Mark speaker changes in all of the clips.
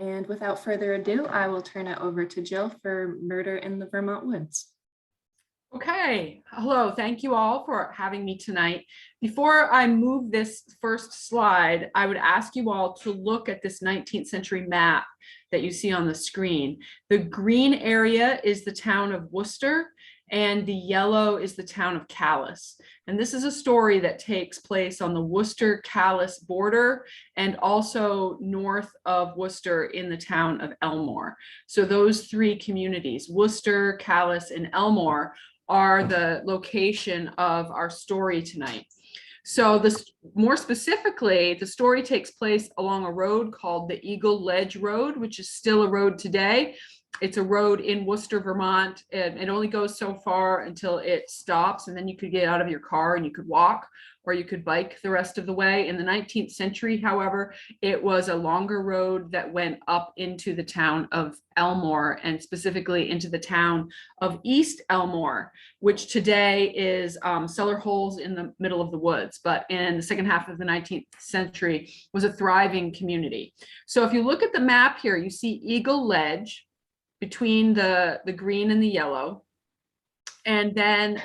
Speaker 1: And without further ado, I will turn it over to Jill for Murder in the Vermont Woods.
Speaker 2: Okay, hello, thank you all for having me tonight. Before I move this first slide, I would ask you all to look at this 19th century map that you see on the screen. The green area is the town of Worcester, and the yellow is the town of Calais. And this is a story that takes place on the Worcester-Calais border and also north of Worcester in the town of Elmore. So those three communities, Worcester, Calais, and Elmore, are the location of our story tonight. So this, more specifically, the story takes place along a road called the Eagle Ledge Road, which is still a road today. It's a road in Worcester, Vermont, and it only goes so far until it stops, and then you could get out of your car and you could walk, or you could bike the rest of the way. In the 19th century, however, it was a longer road that went up into the town of Elmore, and specifically into the town of East Elmore, which today is cellar holes in the middle of the woods, but in the second half of the 19th century was a thriving community. So if you look at the map here, you see Eagle Ledge between the green and the yellow. And then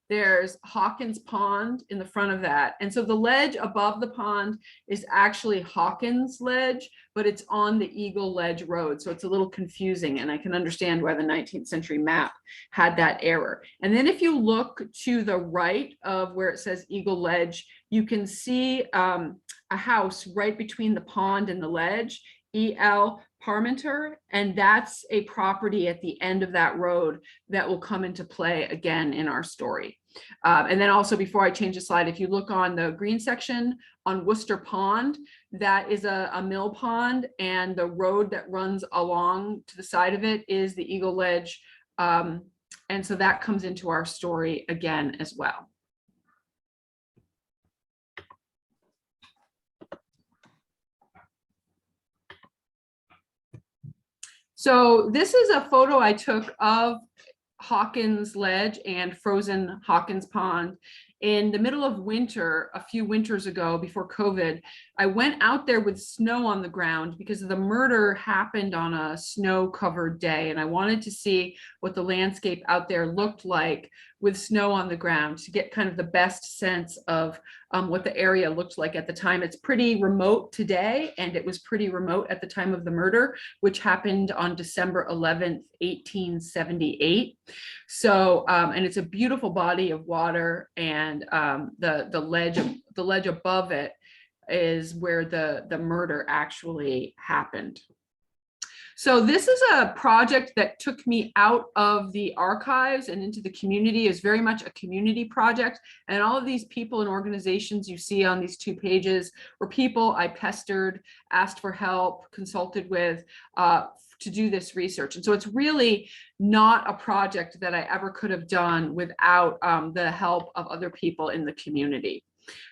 Speaker 2: there's Hawkins Pond in the front of that. And so the ledge above the pond is actually Hawkins Ledge, but it's on the Eagle Ledge Road. So it's a little confusing, and I can understand why the 19th century map had that error. And then if you look to the right of where it says Eagle Ledge, you can see a house right between the pond and the ledge, E.L. Parmenter, and that's a property at the end of that road that will come into play again in our story. And then also, before I change the slide, if you look on the green section on Worcester Pond, that is a mill pond, and the road that runs along to the side of it is the Eagle Ledge. And so that comes into our story again as well. So this is a photo I took of Hawkins Ledge and frozen Hawkins Pond in the middle of winter, a few winters ago before COVID. I went out there with snow on the ground because the murder happened on a snow-covered day, and I wanted to see what the landscape out there looked like with snow on the ground to get kind of the best sense of what the area looked like at the time. It's pretty remote today, and it was pretty remote at the time of the murder, which happened on December 11th, 1878. So, and it's a beautiful body of water, and the ledge above it is where the murder actually happened. So this is a project that took me out of the archives and into the community. It's very much a community project. And all of these people and organizations you see on these two pages were people I pestered, asked for help, consulted with to do this research. And so it's really not a project that I ever could have done without the help of other people in the community.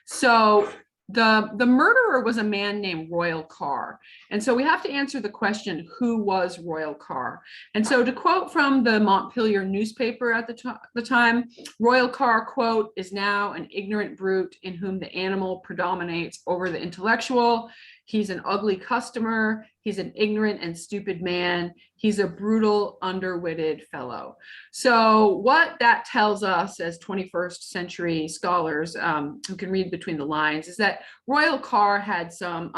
Speaker 2: So the murderer was a man named Royal Carr. And so we have to answer the question, who was Royal Carr? And so to quote from the Montpelier newspaper at the time, Royal Carr, quote, is now an ignorant brute in whom the animal predominates over the intellectual. He's an ugly customer. He's an ignorant and stupid man. He's a brutal, underwitted fellow. So what that tells us as 21st century scholars who can read between the lines is that Royal Carr had some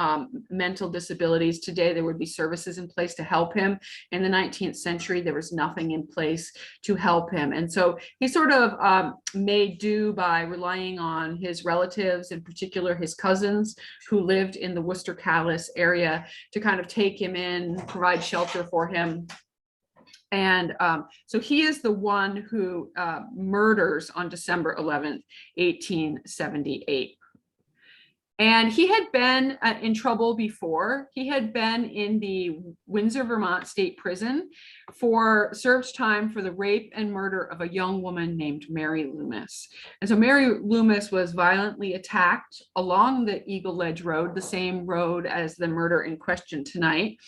Speaker 2: mental disabilities. Today, there would be services in place to help him. In the 19th century, there was nothing in place to help him. And so he sort of made do by relying on his relatives, in particular his cousins, who lived in the Worcester-Calais area, to kind of take him in, provide shelter for him. And so he is the one who murders on December 11th, 1878. And he had been in trouble before. He had been in the Windsor, Vermont State Prison served time for the rape and murder of a young woman named Mary Loomis. And so Mary Loomis was violently attacked along the Eagle Ledge Road, the same road as the murder in question tonight,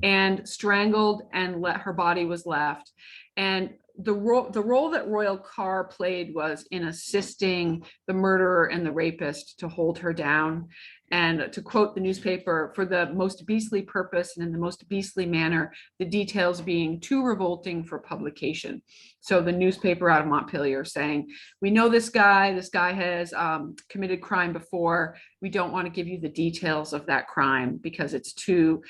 Speaker 2: and strangled, and her body was left. And the role that Royal Carr played was in assisting the murderer and the rapist to hold her down. And to quote the newspaper, for the most beastly purpose and in the most beastly manner, the details being too revolting for publication. So the newspaper out of Montpelier saying, we know this guy has committed crime before. We don't want to give you the details of that crime because it's too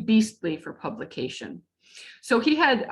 Speaker 2: beastly for publication. So he had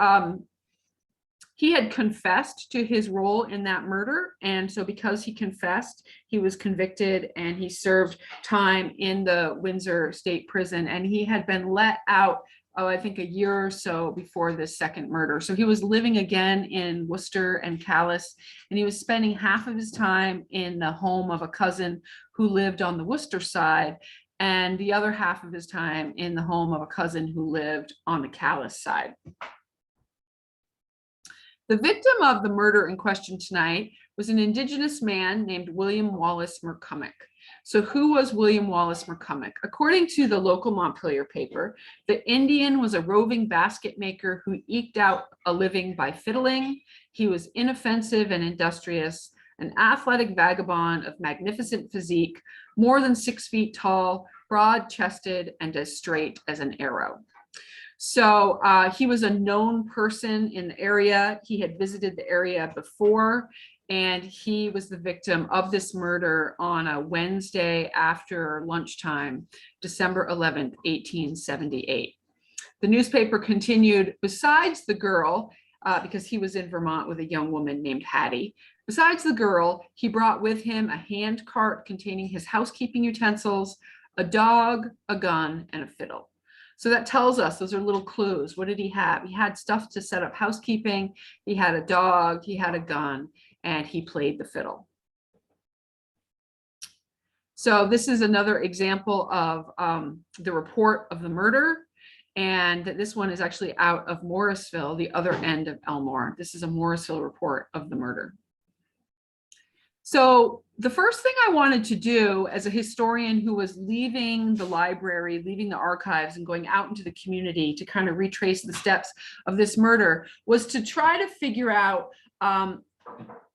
Speaker 2: confessed to his role in that murder. And so because he confessed, he was convicted and he served time in the Windsor State Prison. And he had been let out, I think a year or so before this second murder. So he was living again in Worcester and Calais, and he was spending half of his time in the home of a cousin who lived on the Worcester side, and the other half of his time in the home of a cousin who lived on the Calais side. The victim of the murder in question tonight was an Indigenous man named William Wallace McCormick. So who was William Wallace McCormick? According to the local Montpelier paper, the Indian was a roving basket maker who eked out a living by fiddling. He was inoffensive and industrious, an athletic vagabond of magnificent physique, more than 6 feet tall, broad-chested, and as straight as an arrow. So he was a known person in the area. He had visited the area before, and he was the victim of this murder on a Wednesday after lunchtime, December 11th, 1878. The newspaper continued, besides the girl, because he was in Vermont with a young woman named Hattie, besides the girl, he brought with him a hand cart containing his housekeeping utensils, a dog, a gun, and a fiddle. So that tells us, those are little clues. What did he have? He had stuff to set up housekeeping. He had a dog, he had a gun, and he played the fiddle. So this is another example of the report of the murder. And this one is actually out of Morrisville, the other end of Elmore. This is a Morrisville report of the murder. So the first thing I wanted to do as a historian who was leaving the library, leaving the archives and going out into the community to kind of retrace the steps of this murder was to try to figure out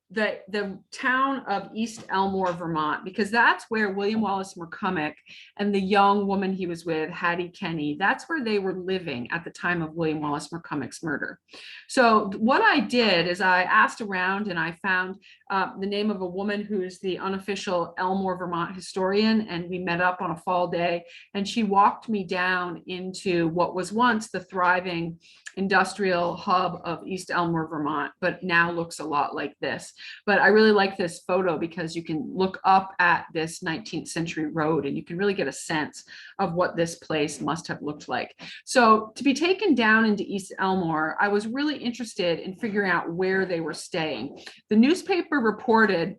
Speaker 2: the town of East Elmore, Vermont, because that's where William Wallace McCormick and the young woman he was with, Hattie Kenny, that's where they were living at the time of William Wallace McCormick's murder. So what I did is I asked around and I found the name of a woman who is the unofficial Elmore, Vermont historian, and we met up on a fall day, and she walked me down into what was once the thriving industrial hub of East Elmore, Vermont, but now looks a lot like this. But I really like this photo because you can look up at this 19th century road and you can really get a sense of what this place must have looked like. So to be taken down into East Elmore, I was really interested in figuring out where they were staying. The newspaper reported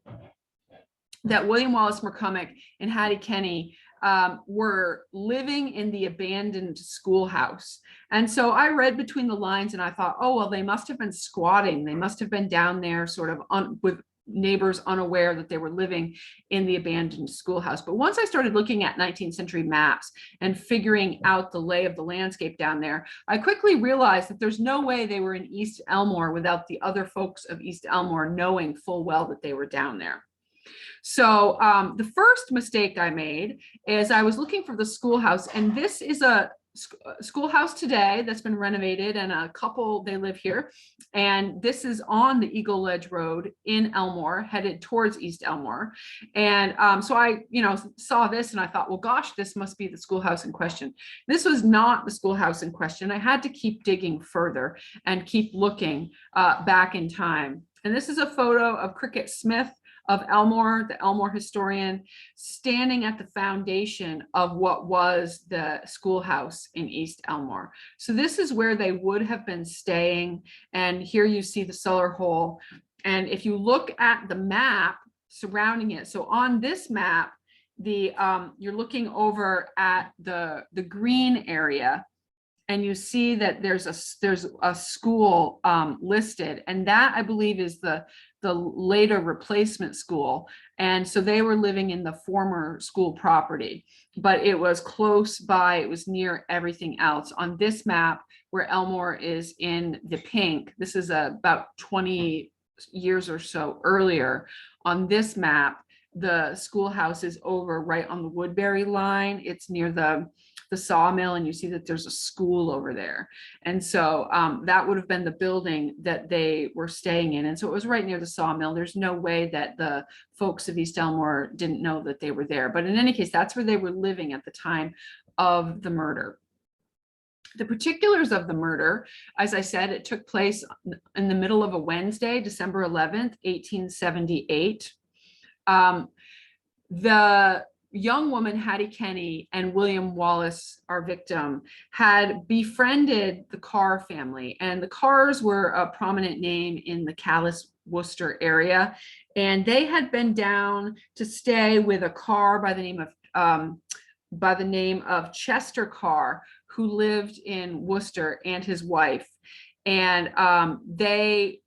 Speaker 2: that William Wallace McCormick and Hattie Kenny were living in the abandoned schoolhouse. And so I read between the lines and I thought, oh, well, they must have been squatting. They must have been down there sort of with neighbors unaware that they were living in the abandoned schoolhouse. But once I started looking at 19th century maps and figuring out the lay of the landscape down there, I quickly realized that there's no way they were in East Elmore without the other folks of East Elmore knowing full well that they were down there. So the first mistake I made is I was looking for the schoolhouse, and this is a schoolhouse today that's been renovated, and a couple, they live here, and this is on the Eagle Ledge Road in Elmore, headed towards East Elmore. And so I saw this and I thought, well, gosh, this must be the schoolhouse in question. This was not the schoolhouse in question. I had to keep digging further and keep looking back in time. And this is a photo of Cricket Smith of Elmore, the Elmore historian, standing at the foundation of what was the schoolhouse in East Elmore. So this is where they would have been staying. And here you see the cellar hole. And if you look at the map surrounding it, so on this map, you're looking over at the green area, and you see that there's a school listed, and that I believe is the later replacement school. And so they were living in the former school property, but it was close by, it was near everything else. On this map, where Elmore is in the pink, this is about 20 years or so earlier. On this map, the schoolhouse is over right on the Woodbury line. It's near the sawmill, and you see that there's a school over there. And so that would have been the building that they were staying in. And so it was right near the sawmill. There's no way that the folks of East Elmore didn't know that they were there. But in any case, that's where they were living at the time of the murder. The particulars of the murder, as I said, it took place in the middle of a Wednesday, December 11th, 1878. The young woman, Hattie Kenny, and William Wallace, our victim, had befriended the Carr family, and the Carrs were a prominent name in the Calais, Worcester area, and they had been down to stay with a Carr by the name of Chester Carr, who lived in Worcester, and his wife. And they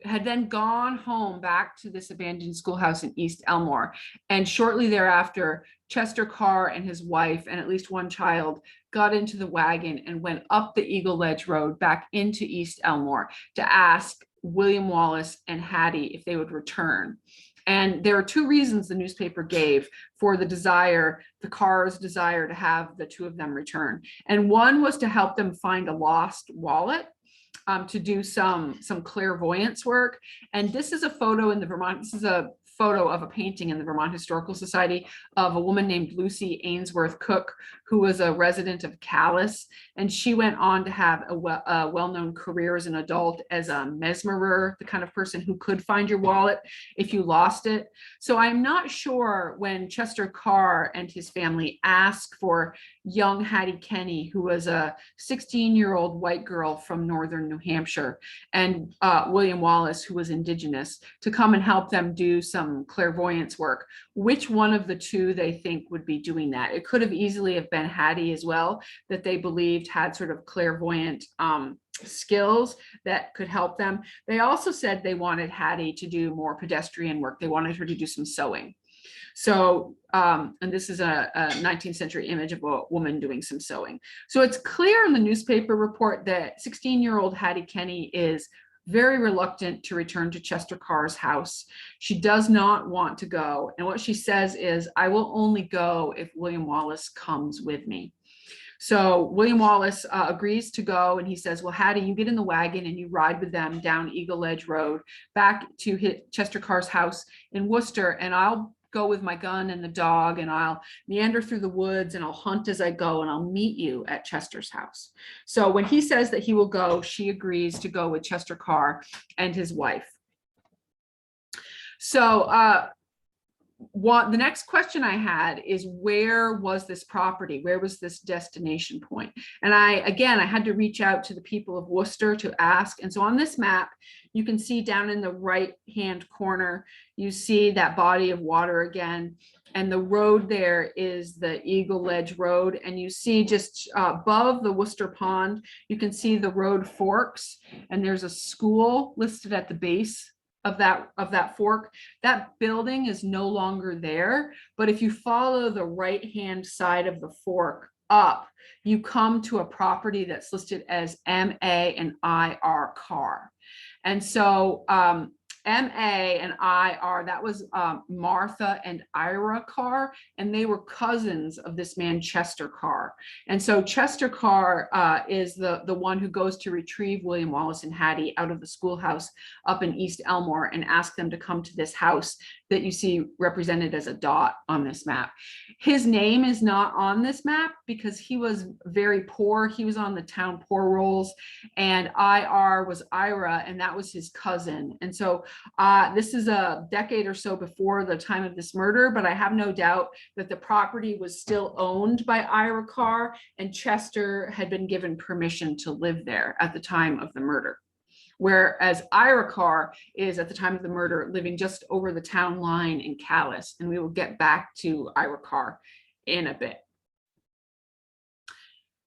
Speaker 2: had then gone home back to this abandoned schoolhouse in East Elmore. And shortly thereafter, Chester Carr and his wife and at least one child got into the wagon and went up the Eagle Ledge Road back into East Elmore to ask William Wallace and Hattie if they would return. And there are two reasons the newspaper gave for the Carr's desire to have the two of them return. And one was to help them find a lost wallet, to do some clairvoyance work. And this is a photo in the Vermont, this is a photo of a painting in the Vermont Historical Society of a woman named Lucy Ainsworth Cook, who was a resident of Calais. And she went on to have a well-known career as an adult as a mesmerer, the kind of person who could find your wallet if you lost it. So I'm not sure when Chester Carr and his family asked for young Hattie Kenny, who was a 16-year-old white girl from northern New Hampshire, and William Wallace, who was Indigenous, to come and help them do some clairvoyance work, which one of the two they think would be doing that. It could have easily have been Hattie as well, that they believed had sort of clairvoyant skills that could help them. They also said they wanted Hattie to do more pedestrian work. They wanted her to do some sewing. So, and this is a 19th century image of a woman doing some sewing. So it's clear in the newspaper report that 16-year-old Hattie Kenny is very reluctant to return to Chester Carr's house. She does not want to go. And what she says is, I will only go if William Wallace comes with me. So William Wallace agrees to go, and he says, well, Hattie, you get in the wagon and you ride with them down Eagle Ledge Road back to Chester Carr's house in Worcester, and I'll go with my gun and the dog, and I'll meander through the woods and I'll hunt as I go, and I'll meet you at Chester's house. So when he says that he will go, she agrees to go with Chester Carr and his wife. So the next question I had is, where was this property? Where was this destination point? And I had to reach out to the people of Worcester to ask. And so on this map, you can see down in the right-hand corner, you see that body of water again. And the road there is the Eagle Ledge Road. And you see just above the Worcester Pond, you can see the road forks. And there's a school listed at the base of that fork. That building is no longer there, but if you follow the right hand side of the fork up, you come to a property that's listed as M.A. and I.R. Carr. And so M.A. and I.R., that was Martha and Ira Carr, and they were cousins of this man, Chester Carr. And so Chester Carr is the one who goes to retrieve William Wallace and Hattie out of the schoolhouse up in East Elmore and ask them to come to this house that you see represented as a dot on this map. His name is not on this map because he was very poor. He was on the town poor rolls, and IR was Ira, and that was his cousin. And so this is a decade or so before the time of this murder, but I have no doubt that the property was still owned by Ira Carr, and Chester had been given permission to live there at the time of the murder. Whereas Ira Carr is, at the time of the murder, living just over the town line in Calais, and we will get back to Ira Carr in a bit.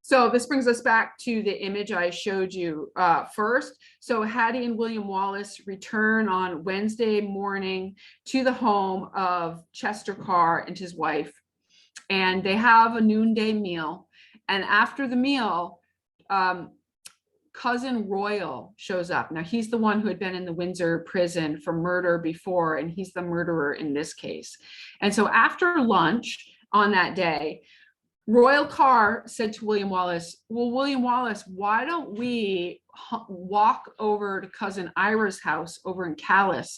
Speaker 2: So this brings us back to the image I showed you first. So Hattie and William Wallace return on Wednesday morning to the home of Chester Carr and his wife, and they have a noonday meal. And after the meal, cousin Royal shows up. Now, he's the one who had been in the Windsor prison for murder before, and he's the murderer in this case. And so after lunch on that day, Royal Carr said to William Wallace, well, William Wallace, why don't we walk over to cousin Ira's house over in Calais?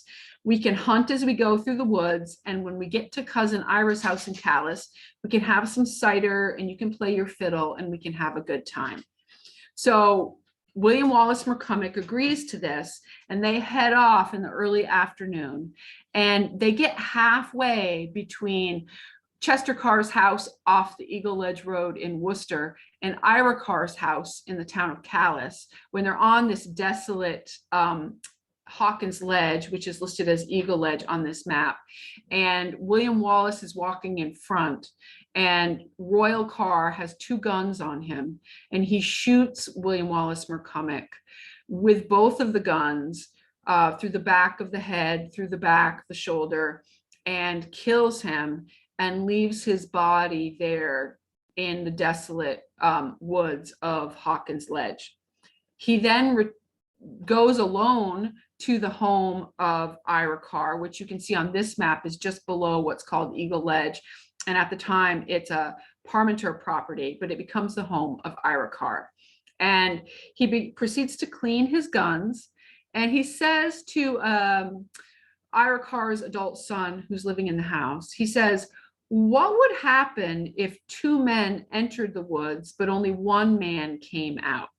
Speaker 2: We can hunt as we go through the woods. And when we get to cousin Ira's house in Calais, we can have some cider and you can play your fiddle and we can have a good time. So William Wallace McCormick agrees to this, and they head off in the early afternoon, and they get halfway between Chester Carr's house off the Eagle Ledge Road in Worcester and Ira Carr's house in the town of Calais, when they're on this desolate Hawkins Ledge, which is listed as Eagle Ledge on this map. And William Wallace is walking in front, and Royal Carr has 2 guns on him, and he shoots William Wallace McCormick with both of the guns through the back of the head, through the back, the shoulder, and kills him and leaves his body there in the desolate woods of Hawkins Ledge. He then goes alone to the home of Ira Carr, which you can see on this map is just below what's called Eagle Ledge. And at the time, it's a Parmenter property, but it becomes the home of Ira Carr. And he proceeds to clean his guns. And he says to Ira Carr's adult son, who's living in the house, he says, what would happen if 2 men entered the woods, but only 1 man came out?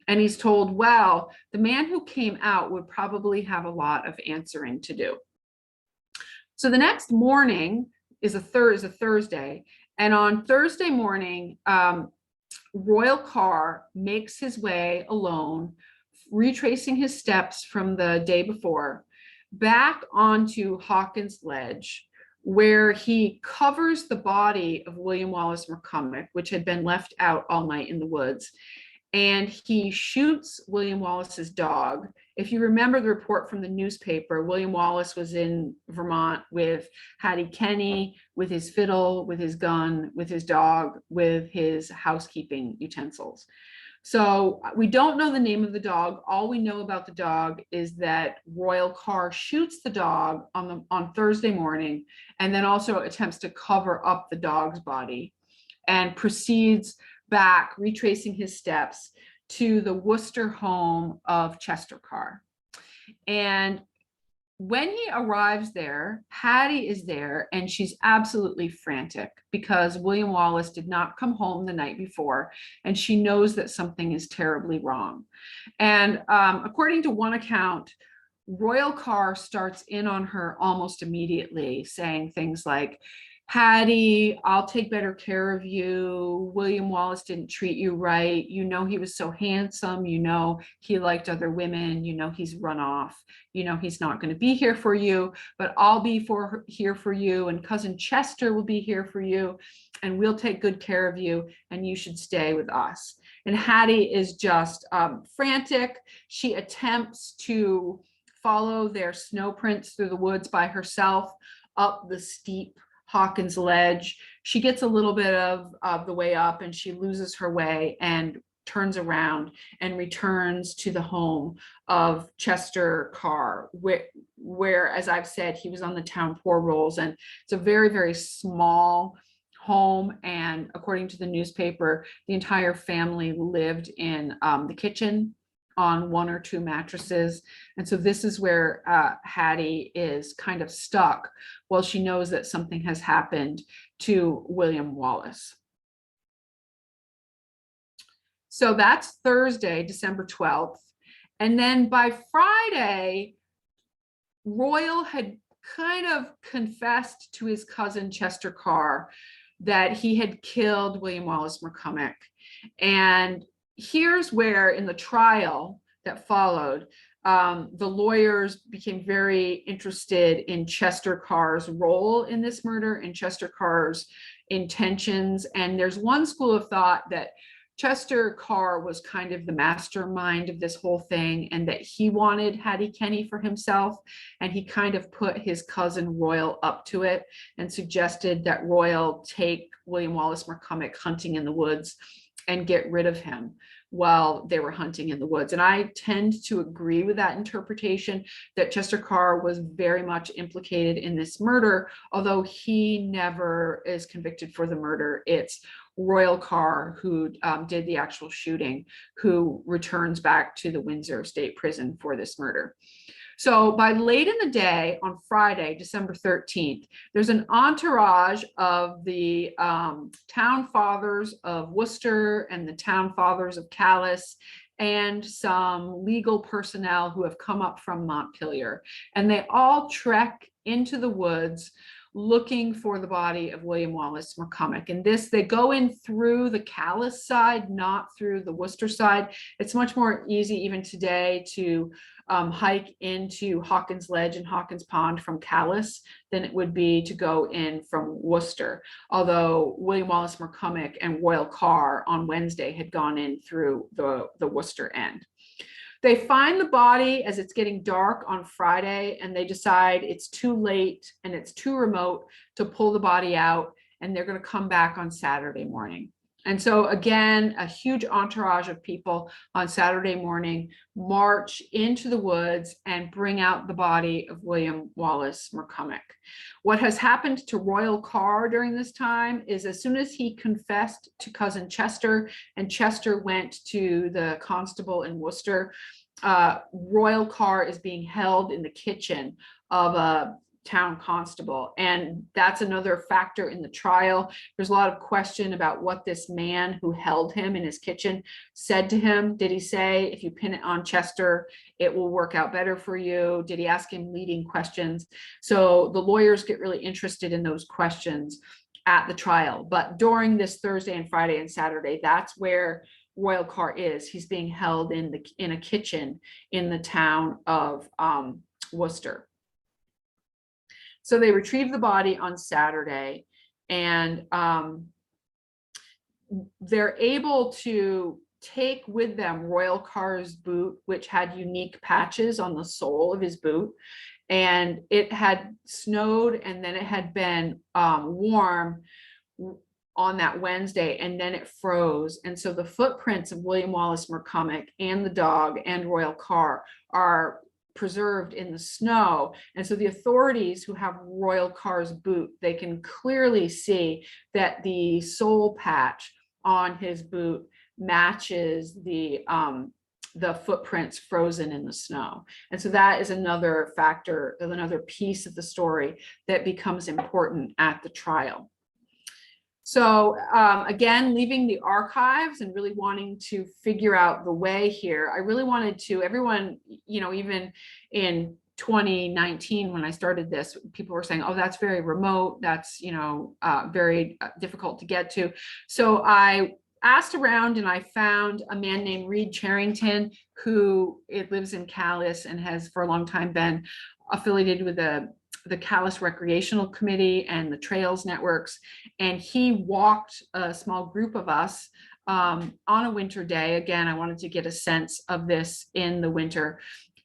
Speaker 2: And he's told, well, the man who came out would probably have a lot of answering to do. So the next morning is a Thursday. And on Thursday morning, Royal Carr makes his way alone, retracing his steps from the day before, back onto Hawkins Ledge, where he covers the body of William Wallace McCormick, which had been left out all night in the woods. And he shoots William Wallace's dog. If you remember the report from the newspaper, William Wallace was in Vermont with Hattie Kenny, with his fiddle, with his gun, with his dog, with his housekeeping utensils. So we don't know the name of the dog. All we know about the dog is that Royal Carr shoots the dog on Thursday morning, and then also attempts to cover up the dog's body, and proceeds back, retracing his steps to the Worcester home of Chester Carr. And when he arrives there, Hattie is there, and she's absolutely frantic because William Wallace did not come home the night before, and she knows that something is terribly wrong. And according to one account, Royal Carr starts in on her almost immediately, saying things like, Hattie, I'll take better care of you. William Wallace didn't treat you right. You know, he was so handsome. You know, he liked other women. You know, he's run off. You know, he's not going to be here for you, but I'll be here for you. And cousin Chester will be here for you. And we'll take good care of you. And you should stay with us. And Hattie is just frantic. She attempts to follow their snow prints through the woods by herself up the steep Hawkins Ledge. She gets a little bit of the way up, and she loses her way and turns around and returns to the home of Chester Carr, where, as I've said, he was on the town poor rolls. And it's a very, very small home. And according to the newspaper, the entire family lived in the kitchen on 1 or 2 mattresses. And so this is where Hattie is kind of stuck while she knows that something has happened to William Wallace. So that's Thursday, December 12th. And then by Friday, Royal had kind of confessed to his cousin Chester Carr that he had killed William Wallace McCormick. And here's where, in the trial that followed, the lawyers became very interested in Chester Carr's role in this murder and Chester Carr's intentions. And there's one school of thought that Chester Carr was kind of the mastermind of this whole thing, and that he wanted Hattie Kenny for himself. And he kind of put his cousin Royal up to it and suggested that Royal take William Wallace McCormick hunting in the woods. and get rid of him while they were hunting in the woods. And I tend to agree with that interpretation, that Chester Carr was very much implicated in this murder, although he never is convicted for the murder. It's Royal Carr, who did the actual shooting, who returns back to the Windsor State Prison for this murder. So by late in the day on Friday, December 13th, there's an entourage of the town fathers of Worcester and the town fathers of Calais and some legal personnel who have come up from Montpelier. And they all trek into the woods looking for the body of William Wallace McCormick. And they go in through the Calais side, not through the Worcester side. It's much more easy even today to hike into Hawkins Ledge and Hawkins Pond from Calais than it would be to go in from Worcester. Although William Wallace McCormick and Royal Carr on Wednesday had gone in through the Worcester end. They find the body as it's getting dark on Friday, and they decide it's too late and it's too remote to pull the body out, and they're going to come back on Saturday morning. And so again, a huge entourage of people on Saturday morning march into the woods and bring out the body of William Wallace McCormick. What has happened to Royal Carr during this time is, as soon as he confessed to cousin Chester and Chester went to the constable in Worcester, Royal Carr is being held in the kitchen of a town constable. And that's another factor in the trial. There's a lot of question about what this man who held him in his kitchen said to him. Did he say, if you pin it on Chester, it will work out better for you? Did he ask him leading questions? So the lawyers get really interested in those questions at the trial. But during this Thursday and Friday and Saturday, that's where Royal Carr is. He's being held in a kitchen in the town of Worcester. So they retrieve the body on Saturday, and they're able to take with them Royal Carr's boot, which had unique patches on the sole of his boot. And it had snowed, and then it had been warm on that Wednesday, and then it froze. And so the footprints of William Wallace McCormick and the dog and Royal Carr are preserved in the snow. And so the authorities who have Royal Carr's boot, they can clearly see that the sole patch on his boot matches the footprints frozen in the snow. And so that is another factor, another piece of the story that becomes important at the trial. So again, leaving the archives and really wanting to figure out the way here, I really wanted to, everyone, even in 2019, when I started this, people were saying, oh, that's very remote. That's, very difficult to get to. So I asked around and I found a man named Reed Charrington, who lives in Calais and has for a long time been affiliated with the Calais Recreational Committee and the Trails Networks. And he walked a small group of us on a winter day. Again, I wanted to get a sense of this in the winter,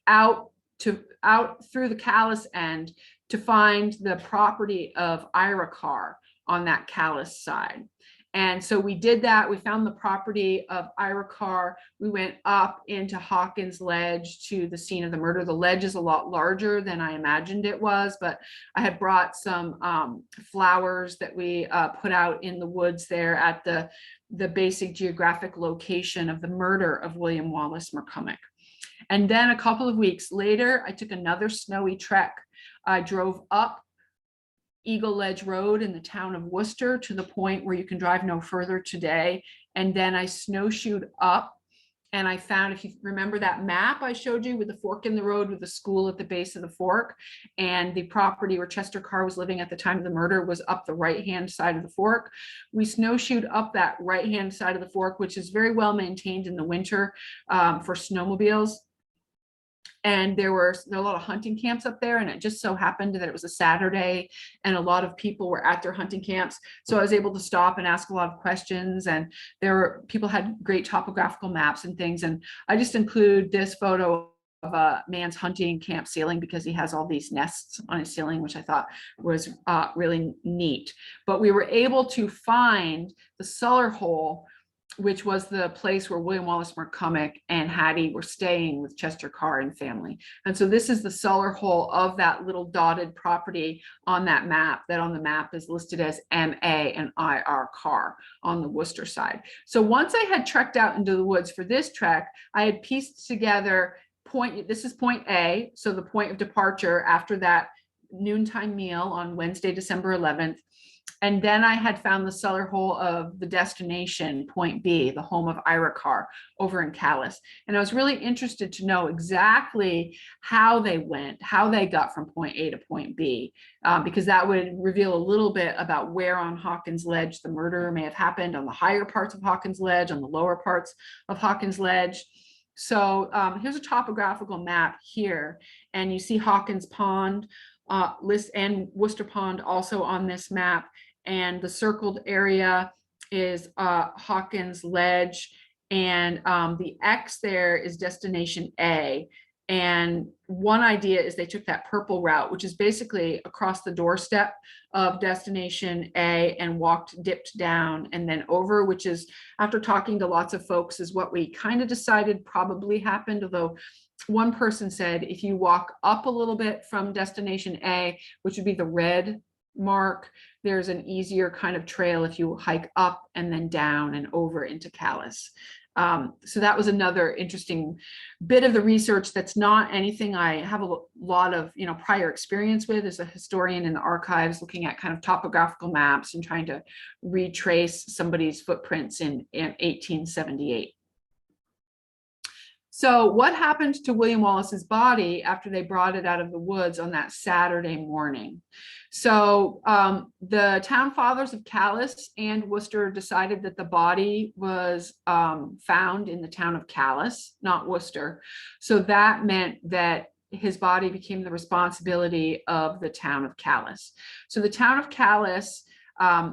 Speaker 2: out through the Calais end to find the property of Ira Carr on that Calais side. And so we did that. We found the property of Ira Carr. We went up into Hawkins Ledge to the scene of the murder. The ledge is a lot larger than I imagined it was, but I had brought some flowers that we put out in the woods there at the basic geographic location of the murder of William Wallace McCormick. And then a couple of weeks later, I took another snowy trek. I drove up Eagle Ledge Road in the town of Worcester to the point where you can drive no further today. And then I snowshoed up, and I found, if you remember that map I showed you with the fork in the road with the school at the base of the fork, and the property where Chester Carr was living at the time of the murder was up the right-hand side of the fork. We snowshoed up that right-hand side of the fork, which is very well maintained in the winter for snowmobiles. And there were a lot of hunting camps up there, and it just so happened that it was a Saturday and a lot of people were at their hunting camps. So I was able to stop and ask a lot of questions, and people had great topographical maps and things. And I just include this photo of a man's hunting camp ceiling because he has all these nests on his ceiling, which I thought was really neat. But we were able to find the cellar hole which was the place where William Wallace McCormick and Hattie were staying with Chester Carr and family. And so this is the cellar hole of that little dotted property on that map, that on the map is listed as MA and IR Carr on the Worcester side. So once I had trekked out into the woods for this trek, I had pieced together this is point A, so the point of departure after that noontime meal on Wednesday, December 11th. And then I had found the cellar hole of the destination, point B, the home of Ira Carr over in Calais. And I was really interested to know exactly how they went, how they got from point A to point B, because that would reveal a little bit about where on Hawkins Ledge the murder may have happened, on the higher parts of Hawkins Ledge, on the lower parts of Hawkins Ledge. So here's a topographical map here, and you see Hawkins Pond list and Worcester Pond also on this map. And the circled area is Hawkins Ledge, and the X there is destination A. And one idea is they took that purple route, which is basically across the doorstep of destination A, and dipped down and then over, which is, after talking to lots of folks, is what we kind of decided probably happened. Although one person said if you walk up a little bit from destination A, which would be the red mark, there's an easier kind of trail if you hike up and then down and over into Calais. So that was another interesting bit of the research that's not anything I have a lot of prior experience with as a historian in the archives, looking at kind of topographical maps and trying to retrace somebody's footprints in 1878. So what happened to William Wallace's body after they brought it out of the woods on that Saturday morning? So the town fathers of Calais and Worcester decided that the body was found in the town of Calais, not Worcester. So that meant that his body became the responsibility of the town of Calais. So the town of Calais,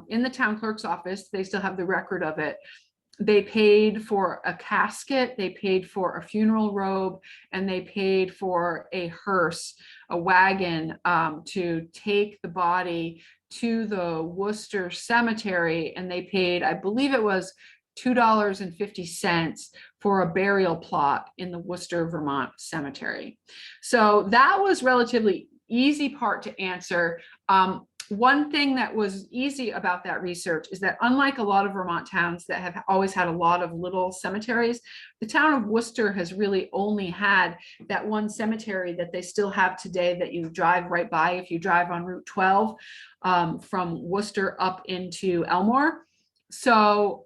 Speaker 2: in the town clerk's office, they still have the record of it. They paid for a casket, they paid for a funeral robe, and they paid for a hearse, a wagon, to take the body to the Worcester Cemetery. And they paid, I believe it was $2.50 for a burial plot in the Worcester, Vermont cemetery. So that was relatively easy part to answer. One thing that was easy about that research is that, unlike a lot of Vermont towns that have always had a lot of little cemeteries, the town of Worcester has really only had that one cemetery that they still have today that you drive right by if you drive on Route 12 from Worcester up into Elmore. So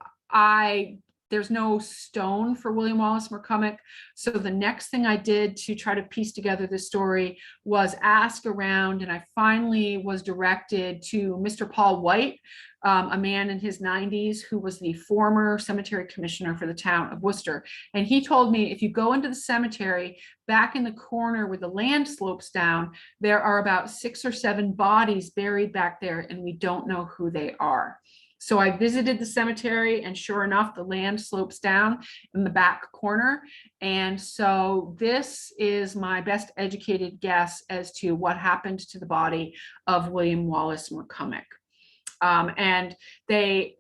Speaker 2: there's no stone for William Wallace McCormick. So the next thing I did to try to piece together this story was ask around, and I finally was directed to Mr. Paul White, a man in his 90s who was the former cemetery commissioner for the town of Worcester. And he told me, if you go into the cemetery, back in the corner where the land slopes down, there are about 6 or 7 bodies buried back there, and we don't know who they are. So I visited the cemetery, and sure enough, the land slopes down in the back corner. And so this is my best educated guess as to what happened to the body of William Wallace McCormick. And they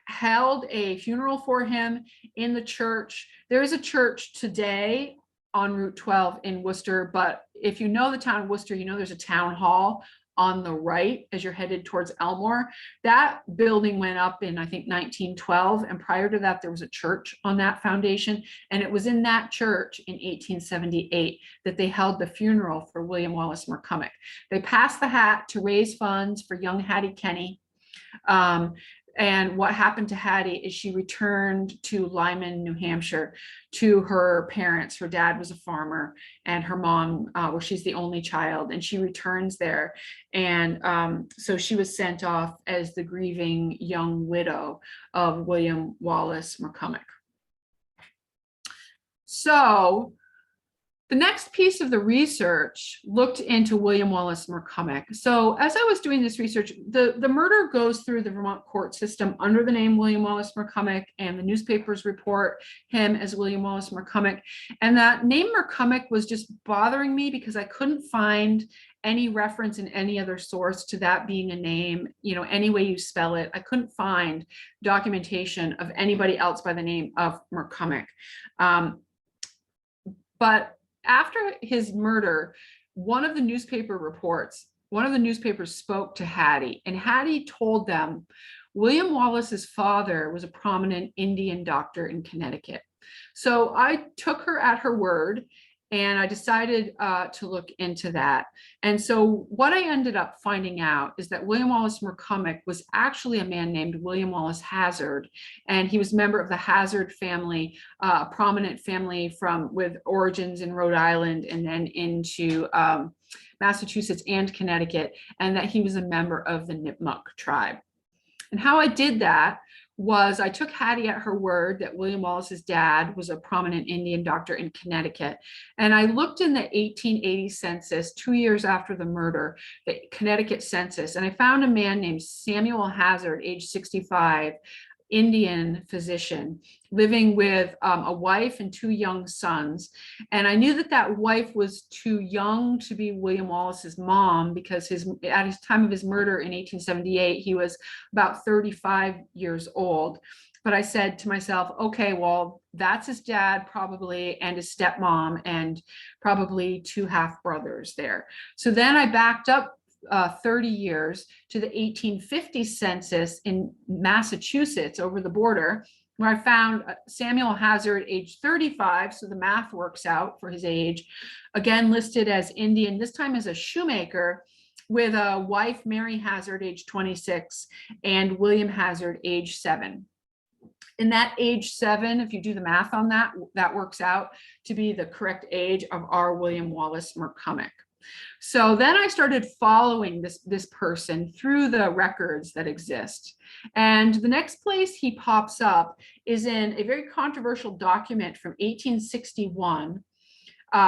Speaker 2: held a funeral for him in the church. There is a church today on Route 12 in Worcester, but if you know the town of Worcester, you know there's a town hall on the right as you're headed towards Elmore. That building went up in, I think, 1912. And prior to that, there was a church on that foundation. And it was in that church in 1878 that they held the funeral for William Wallace McCormick. They passed the hat to raise funds for young Hattie Kenny. And what happened to Hattie is she returned to Lyman, New Hampshire, to her parents. Her dad was a farmer, and her mom, well, she's the only child, and she returns there. And so she was sent off as the grieving young widow of William Wallace McCormick. So The next piece of the research looked into William Wallace McCormick. So as I was doing this research, the murder goes through the Vermont court system under the name William Wallace McCormick, and the newspapers report him as William Wallace McCormick. And that name McCormick was just bothering me because I couldn't find any reference in any other source to that being a name, any way you spell it. I couldn't find documentation of anybody else by the name of McCormick. But after his murder, one of the newspapers spoke to Hattie, and Hattie told them William Wallace's father was a prominent Indian doctor in Connecticut. So I took her at her word, and I decided to look into that. And so what I ended up finding out is that William Wallace McCormick was actually a man named William Wallace Hazard, and he was a member of the Hazard family, a prominent family with origins in Rhode Island and then into Massachusetts and Connecticut, and that he was a member of the Nipmuc tribe. And how I did that was I took Hattie at her word that William Wallace's dad was a prominent Indian doctor in Connecticut. And I looked in the 1880 census, 2 years after the murder, the Connecticut census, and I found a man named Samuel Hazard, age 65, Indian physician, living with a wife and 2 young sons. And I knew that wife was too young to be William Wallace's mom, because at his time of his murder in 1878, he was about 35 years old. But I said to myself, okay, well, that's his dad probably, and his stepmom, and probably 2 half brothers there. So then I backed up 30 years to the 1850 census in Massachusetts over the border, where I found Samuel Hazard, age 35, so the math works out for his age, again listed as Indian, this time as a shoemaker, with a wife, Mary Hazard, age 26, and William Hazard, age 7. In that age 7, if you do the math on that, that works out to be the correct age of our William Wallace McCormick. So then I started following this person through the records that exist. And the next place he pops up is in a very controversial document from 1861,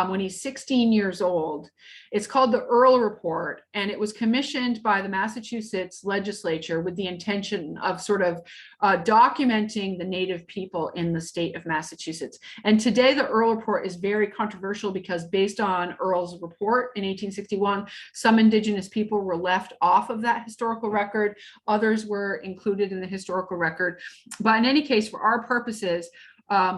Speaker 2: when he's 16 years old. It's called the Earl Report, and it was commissioned by the Massachusetts legislature with the intention of sort of documenting the Native people in the state of Massachusetts. And today the Earl Report is very controversial because based on Earl's report in 1861, some Indigenous people were left off of that historical record. Others were included in the historical record. But in any case, for our purposes,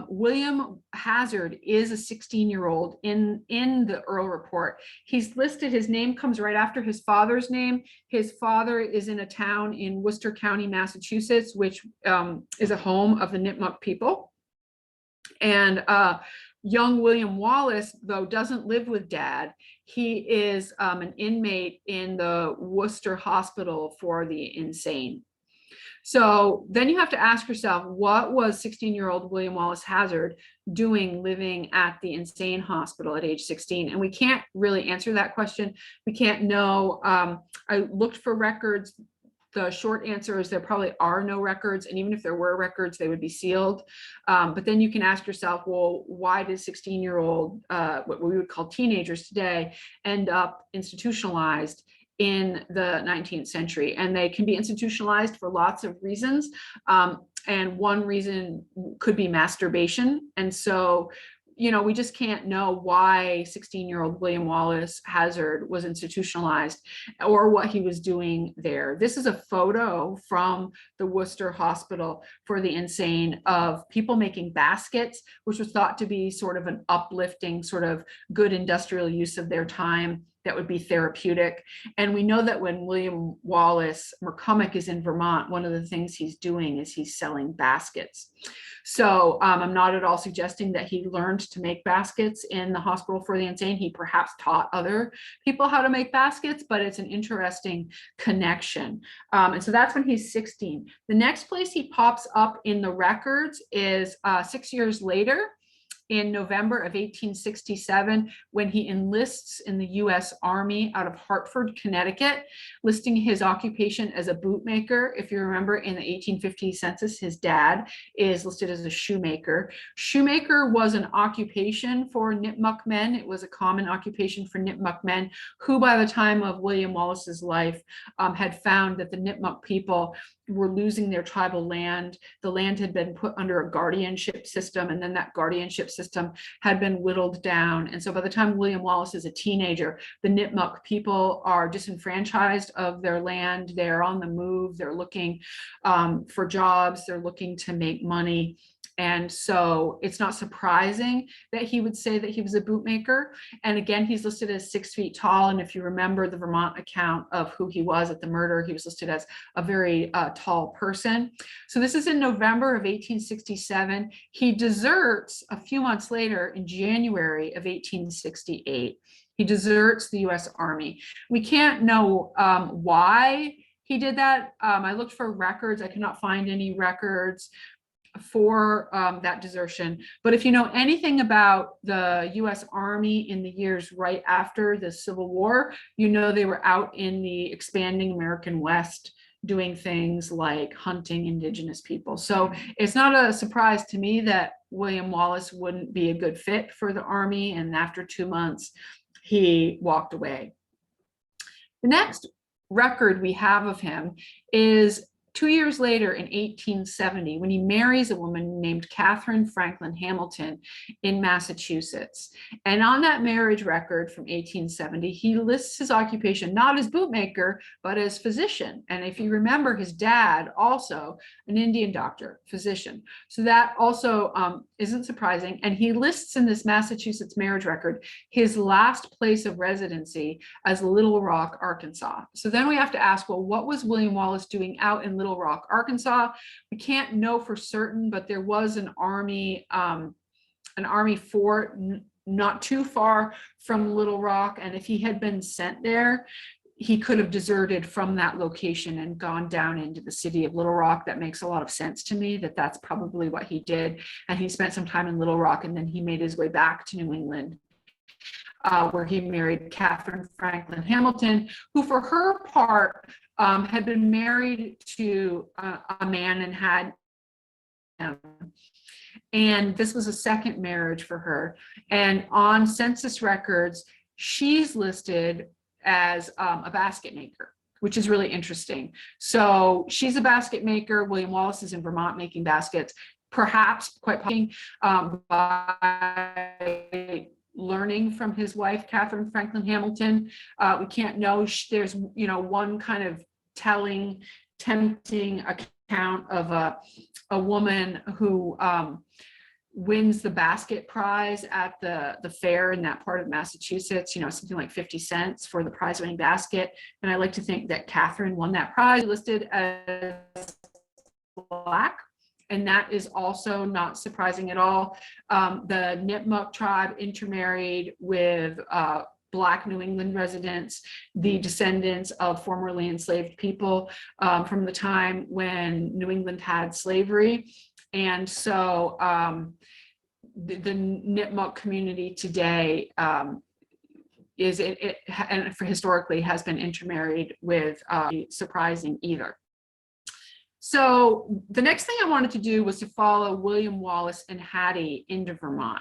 Speaker 2: William Hazard is a 16-year-old in the Earl Report. He's listed, his name comes right after his father's name. His father is in a town in Worcester County, Massachusetts, which is a home of the Nipmuc people. And young William Wallace, though, doesn't live with dad. He is an inmate in the Worcester Hospital for the Insane. So then you have to ask yourself, what was 16-year-old William Wallace Hazard doing living at the Insane Hospital at age 16? And we can't really answer that question. We can't know. I looked for records. The short answer is there probably are no records. And even if there were records, they would be sealed. But then you can ask yourself, well, why did 16-year-old, what we would call teenagers today, end up institutionalized in the 19th century? And they can be institutionalized for lots of reasons. And one reason could be masturbation. And so, we just can't know why 16-year-old William Wallace Hazard was institutionalized or what he was doing there. This is a photo from the Worcester Hospital for the Insane of people making baskets, which was thought to be sort of an uplifting, sort of good industrial use of their time that would be therapeutic. And we know that when William Wallace McCormick is in Vermont, one of the things he's doing is he's selling baskets. So I'm not at all suggesting that he learned to make baskets in the Hospital for the Insane. He perhaps taught other people how to make baskets, but it's an interesting connection. And so that's when he's 16. The next place he pops up in the records is 6 years later. in November of 1867 when he enlists in the US Army out of Hartford, Connecticut, listing his occupation as a bootmaker. If you remember, in the 1850 census, his dad is listed as a shoemaker. Shoemaker was an occupation for Nipmuc men. It was a common occupation for Nipmuc men who, by the time of William Wallace's life, had found that the Nipmuc people were losing their tribal land. The land had been put under a guardianship system, and then that guardianship system had been whittled down. And so by the time William Wallace is a teenager, the Nipmuc people are disenfranchised of their land. They're on the move. They're looking for jobs. They're looking to make money. And so it's not surprising that he would say that he was a bootmaker. And again, he's listed as 6 feet tall. And if you remember the Vermont account of who he was at the murder, he was listed as a very tall person. So this is in November of 1867. He deserts a few months later in January of 1868. He deserts the US Army. We can't know why he did that. I looked for records. I could not find any records for that desertion. But if you know anything about the US Army in the years right after the Civil War, you know they were out in the expanding American West doing things like hunting indigenous people. So it's not a surprise to me that William Wallace wouldn't be a good fit for the Army. And after 2 months, he walked away. The next record we have of him is 2 years later in 1870, when he marries a woman named Catherine Franklin Hamilton in Massachusetts. And on that marriage record from 1870, he lists his occupation not as bootmaker, but as physician. And if you remember, his dad also an Indian doctor, physician. So that also isn't surprising. And he lists in this Massachusetts marriage record his last place of residency as Little Rock, Arkansas. So then we have to ask, well, what was William Wallace doing out in Little Rock, Arkansas? We can't know for certain, but there was an army fort not too far from Little Rock. And if he had been sent there, he could have deserted from that location and gone down into the city of Little Rock. That makes a lot of sense to me, that that's probably what he did. And he spent some time in Little Rock, and then he made his way back to New England, where he married Catherine Franklin Hamilton, who for her part had been married to a man and had and this was a second marriage for her. And on census records, she's listed as a basket maker, which is really interesting. So she's a basket maker. William Wallace is in Vermont making baskets, perhaps quite possibly by learning from his wife, Catherine Franklin Hamilton. We can't know. There's, one kind of telling, tempting account of a woman who wins the basket prize at the fair in that part of Massachusetts, something like 50 cents for the prize winning basket. And I like to think that Catherine won that prize, listed as Black. And that is also not surprising at all. The Nipmuc tribe intermarried with Black New England residents, the descendants of formerly enslaved people from the time when New England had slavery. And so the Nipmuc community today and historically has been intermarried with surprising either. So the next thing I wanted to do was to follow William Wallace and Hattie into Vermont.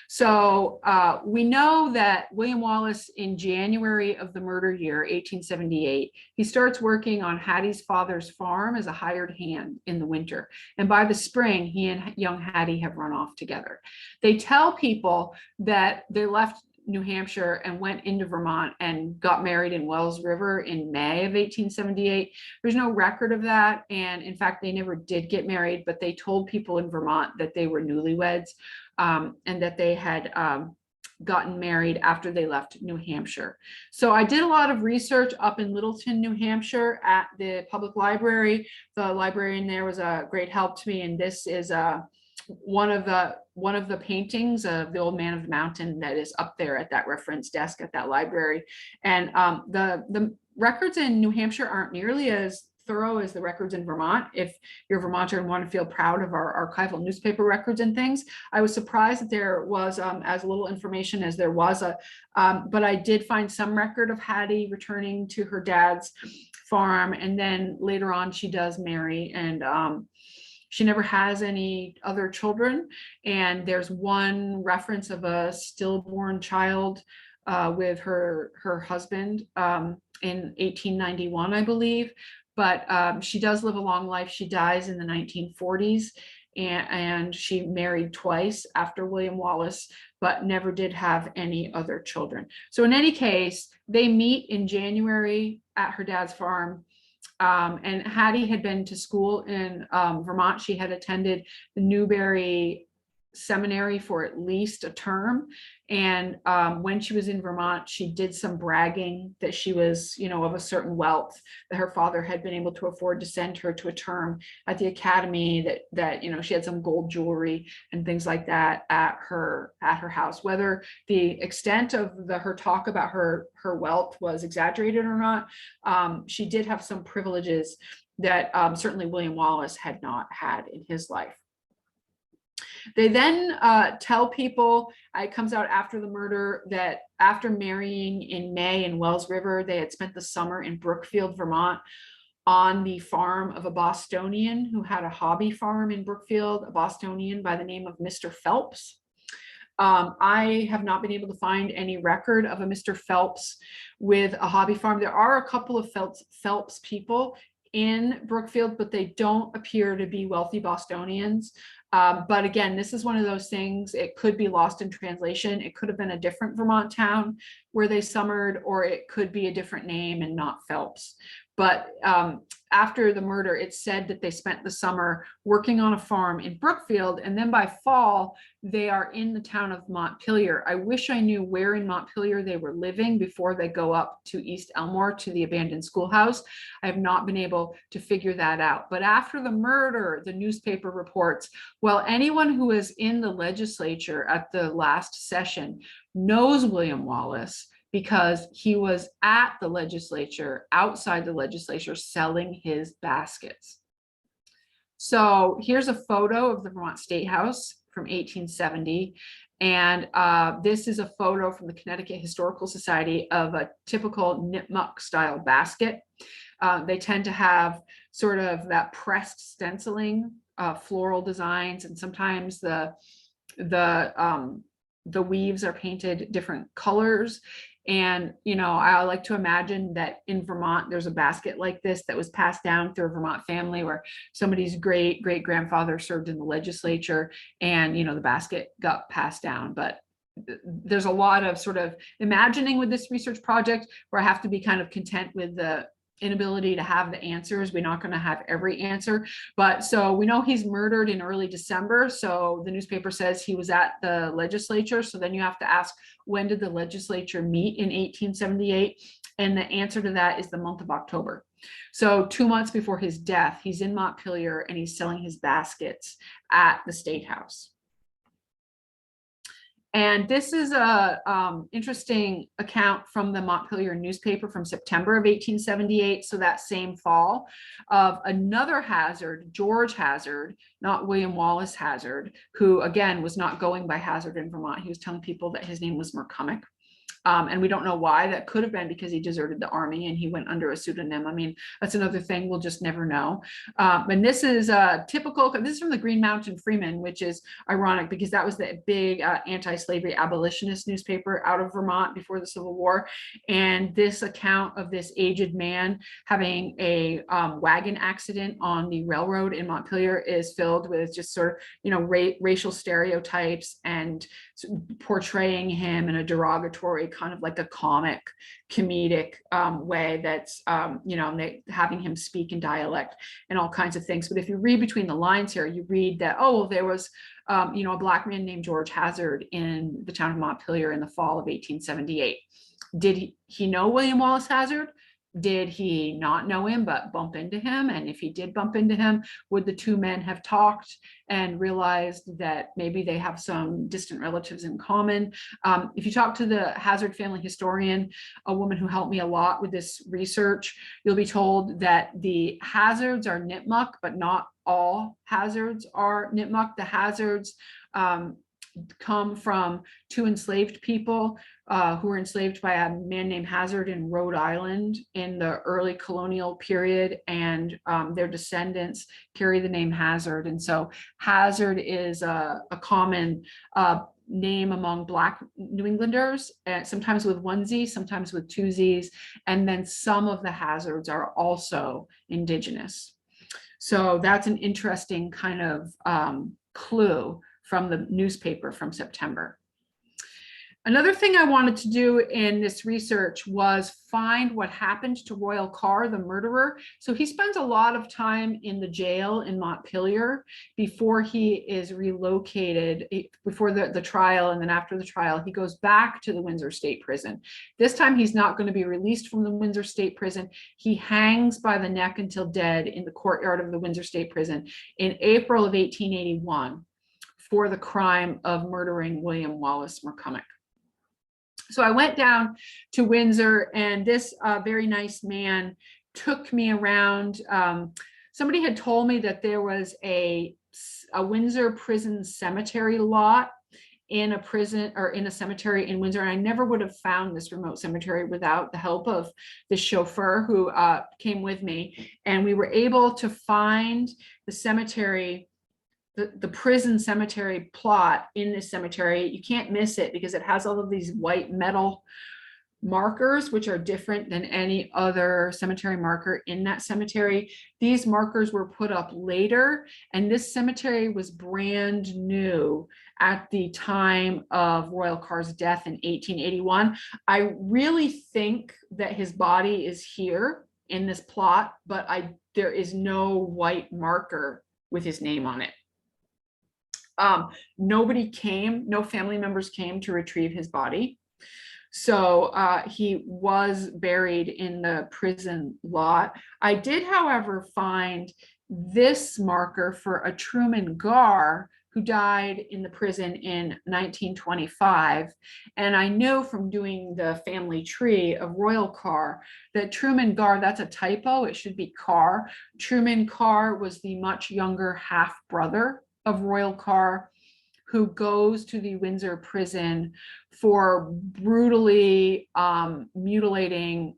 Speaker 2: So we know that William Wallace, in January of the murder year, 1878, he starts working on Hattie's father's farm as a hired hand in the winter. And by the spring, he and young Hattie have run off together. They tell people that they left New Hampshire and went into Vermont and got married in Wells River in May of 1878. There's no record of that. And in fact, they never did get married, but they told people in Vermont that they were newlyweds and that they had gotten married after they left New Hampshire. So I did a lot of research up in Littleton, New Hampshire at the public library. The librarian there was a great help to me. And this is one of the paintings of the Old Man of the Mountain that is up there at that reference desk at that library. And the records in New Hampshire aren't nearly as thorough as the records in Vermont. If you're a Vermonter and want to feel proud of our archival newspaper records and things, I was surprised that there was as little information as there was. But I did find some record of Hattie returning to her dad's farm, and then later on she does marry, and she never has any other children. And there's one reference of a stillborn child with her husband in 1891, I believe. But she does live a long life. She dies in the 1940s, and she married twice after William Wallace, but never did have any other children. So in any case, they meet in January at her dad's farm. And Hattie had been to school in Vermont. She had attended the Newberry Seminary for at least a term. And when she was in Vermont, she did some bragging that she was, of a certain wealth, that her father had been able to afford to send her to a term at the academy, that she had some gold jewelry and things like that at her house. Whether the extent of her talk about her wealth was exaggerated or not, she did have some privileges that certainly William Wallace had not had in his life. They then tell people, it comes out after the murder, that after marrying in May in Wells River, they had spent the summer in Brookfield, Vermont, on the farm of a Bostonian who had a hobby farm in Brookfield, a Bostonian by the name of Mr. Phelps. I have not been able to find any record of a Mr. Phelps with a hobby farm. There are a couple of Phelps people in Brookfield, but they don't appear to be wealthy Bostonians. But again, this is one of those things, it could be lost in translation. It could have been a different Vermont town where they summered, or it could be a different name and not Phelps. But after the murder, it's said that they spent the summer working on a farm in Brookfield, and then by fall, they are in the town of Montpelier. I wish I knew where in Montpelier they were living before they go up to East Elmore to the abandoned schoolhouse. I have not been able to figure that out. But after the murder, the newspaper reports, well, anyone who was in the legislature at the last session knows William Wallace, because he was at the legislature, outside the legislature, selling his baskets. So here's a photo of the Vermont State House from 1870. And this is a photo from the Connecticut Historical Society of a typical Nipmuc style basket. They tend to have sort of that pressed stenciling, floral designs, and sometimes the weaves are painted different colors. And, I like to imagine that in Vermont, there's a basket like this that was passed down through a Vermont family where somebody's great grandfather served in the legislature, and, the basket got passed down. But there's a lot of sort of imagining with this research project where I have to be kind of content with the inability to have the answers. We're not going to have every answer, but so we know he's murdered in early December. So the newspaper says he was at the legislature. So then you have to ask, when did the legislature meet in 1878? And the answer to that is the month of October. So 2 months before his death, he's in Montpelier and he's selling his baskets at the State House. And this is a interesting account from the Montpelier newspaper from September of 1878. So that same fall, of another Hazard, George Hazard, not William Wallace Hazard, who again was not going by Hazard in Vermont. He was telling people that his name was McCormick. And we don't know why. That could have been because he deserted the army and he went under a pseudonym. I mean, that's another thing, we'll just never know. And this is typical, this is from the Green Mountain Freeman, which is ironic because that was the big anti-slavery abolitionist newspaper out of Vermont before the Civil War. And this account of this aged man having a wagon accident on the railroad in Montpelier is filled with just sort of, racial stereotypes and portraying him in a derogatory kind of like a comic comedic way that's having him speak in dialect and all kinds of things. But if you read between the lines here, you read that, oh, well, there was a Black man named George Hazard in the town of Montpelier in the fall of 1878. Did he know William Wallace Hazard? Did he not know him but bump into him? And if he did bump into him, would the two men have talked and realized that maybe they have some distant relatives in common? If you talk to the Hazard family historian, a woman who helped me a lot with this research, you'll be told that the Hazards are Nipmuc, but not all Hazards are Nipmuc. The Hazards come from two enslaved people who were enslaved by a man named Hazard in Rhode Island in the early colonial period, and their descendants carry the name Hazard. And so Hazard is a common name among Black New Englanders, sometimes with one Z, sometimes with two Zs, and then some of the Hazards are also Indigenous. So that's an interesting kind of clue from the newspaper from September. Another thing I wanted to do in this research was find what happened to Royal Carr, the murderer. So he spends a lot of time in the jail in Montpelier before he is relocated, before the trial, and then after the trial, he goes back to the Windsor State Prison. This time he's not going to be released from the Windsor State Prison. He hangs by the neck until dead in the courtyard of the Windsor State Prison in April of 1881 for the crime of murdering William Wallace McCormick. So I went down to Windsor, and this very nice man took me around. Somebody had told me that there was a Windsor prison cemetery lot in a prison or in a cemetery in Windsor. And I never would have found this remote cemetery without the help of the chauffeur who came with me. And we were able to find the cemetery, the prison cemetery plot in this cemetery. You can't miss it because it has all of these white metal markers, which are different than any other cemetery marker in that cemetery. These markers were put up later, and this cemetery was brand new at the time of Royal Carr's death in 1881. I really think that his body is here in this plot, but there is no white marker with his name on it. Nobody came, no family members came to retrieve his body. So he was buried in the prison lot. I did, however, find this marker for a Truman Garr who died in the prison in 1925. And I know from doing the family tree of Royal Carr that Truman Garr, that's a typo, it should be Carr. Truman Carr was the much younger half brother of Royal Carr, who goes to the Windsor prison for brutally mutilating